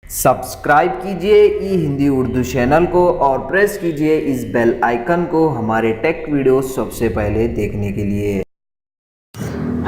Subscribe कीजिए ई Hindi Urdu channel को और प्रेस कीजिए इस बेल आइकन को हमारे टेक वीडियो सबसे पहले देखने के लिए।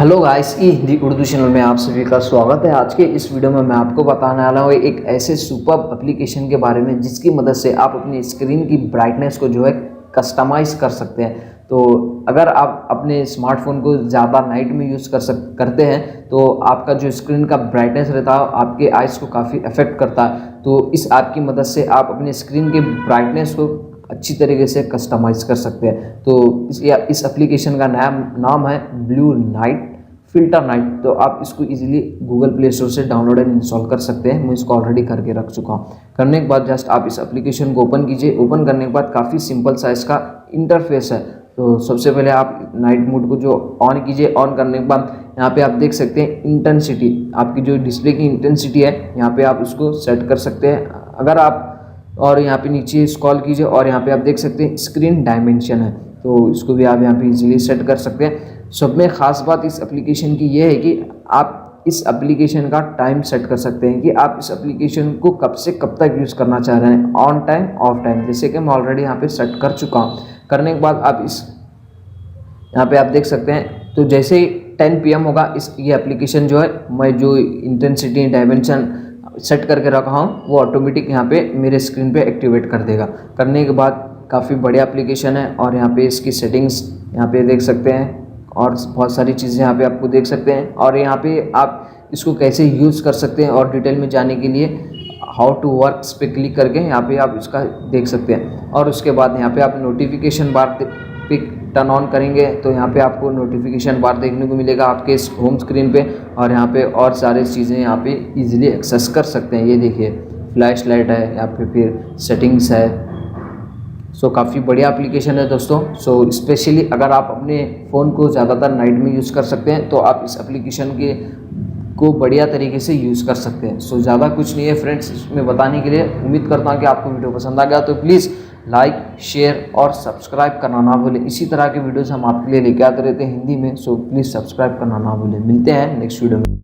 हेलो गाइस, ई हिंदी उर्दू चैनल में आप सभी का स्वागत है। आज के इस वीडियो में मैं आपको बताने वाला हूँ एक ऐसे सुपर्ब एप्लीकेशन के बारे में जिसकी मदद से आप अपनी स्क्रीन की ब्राइटनेस को जो है कस्टमाइज़ कर सकते हैं। तो अगर आप अपने स्मार्टफोन को ज़्यादा नाइट में यूज़ करते हैं तो आपका जो स्क्रीन का ब्राइटनेस रहता है आपके आइज़ को काफ़ी अफेक्ट करता है। तो इस ऐप की मदद से आप अपने स्क्रीन के ब्राइटनेस को अच्छी तरीके से कस्टमाइज़ कर सकते हैं। तो इस एप्लीकेशन का नाम है ब्लू नाइट फिल्टर नाइट। तो आप इसको इजीली गूगल प्ले स्टोर से डाउनलोड एंड इंस्टॉल कर सकते हैं। मैं इसको ऑलरेडी करके रख चुका हूँ। करने के बाद जस्ट आप इस एप्लीकेशन को ओपन कीजिए। ओपन करने के बाद काफ़ी सिंपल सा इसका इंटरफेस है। तो सबसे पहले आप नाइट मोड को जो ऑन कीजिए। ऑन करने के बाद यहाँ पे आप देख सकते हैं इंटेंसिटी, आपकी जो डिस्प्ले की इंटेंसिटी है यहाँ पे आप उसको सेट कर सकते हैं। अगर आप और यहाँ पे नीचे स्क्रॉल कीजिए और यहाँ पे आप देख सकते हैं स्क्रीन डायमेंशन है, तो इसको भी आप यहाँ पे इजीली सेट कर सकते हैं। सब में ख़ास बात इस एप्लीकेशन की ये है कि आप इस एप्लीकेशन का टाइम सेट कर सकते हैं कि आप इस एप्लीकेशन को कब से कब तक यूज़ करना चाह रहे हैं, ऑन टाइम ऑफ टाइम, जैसे कि मैं ऑलरेडी यहाँ पे सेट कर चुका हूँ। करने के बाद आप इस यहाँ पे आप देख सकते हैं, तो जैसे ही 10 PM होगा ये एप्लीकेशन जो है, मैं जो इंटेंसिटी डायमेंशन सेट करके रखा हूँ वो ऑटोमेटिक यहाँ पे मेरे स्क्रीन पे एक्टिवेट कर देगा। करने के बाद काफ़ी बढ़िया एप्लीकेशन है और यहाँ पे इसकी सेटिंग्स यहाँ पे देख सकते हैं और बहुत सारी चीज़ें यहाँ पे आपको देख सकते हैं। और यहाँ पे आप इसको कैसे यूज़ कर सकते हैं और डिटेल में जाने के लिए हाउ टू वर्क्स पे क्लिक करके यहाँ पे आप इसका देख सकते हैं। और उसके बाद यहाँ पे आप नोटिफिकेशन बार पे टर्न ऑन करेंगे तो यहाँ पे आपको नोटिफिकेशन बार देखने को मिलेगा आपके इस होम स्क्रीन पे। और यहाँ पे और सारी चीज़ें यहाँ पे इजीली एक्सेस कर सकते हैं। ये देखिए फ्लैश लाइट है, यहाँ पे फिर सेटिंग्स है। सो काफ़ी बढ़िया एप्लीकेशन है दोस्तों। सो स्पेशली अगर आप अपने फ़ोन को ज़्यादातर नाइट में यूज़ कर सकते हैं तो आप इस एप्लीकेशन को बढ़िया तरीके से यूज़ कर सकते हैं। सो ज़्यादा कुछ नहीं है फ्रेंड्स इसमें बताने के लिए। उम्मीद करता हूँ कि आपको वीडियो पसंद आ गया, तो प्लीज़ लाइक शेयर और सब्सक्राइब करना ना भूलें। इसी तरह के वीडियोस हम आपके लिए लेके आते रहते हैं हिंदी में। सो प्लीज़ सब्सक्राइब करना ना भूलें। मिलते हैं नेक्स्ट वीडियो में।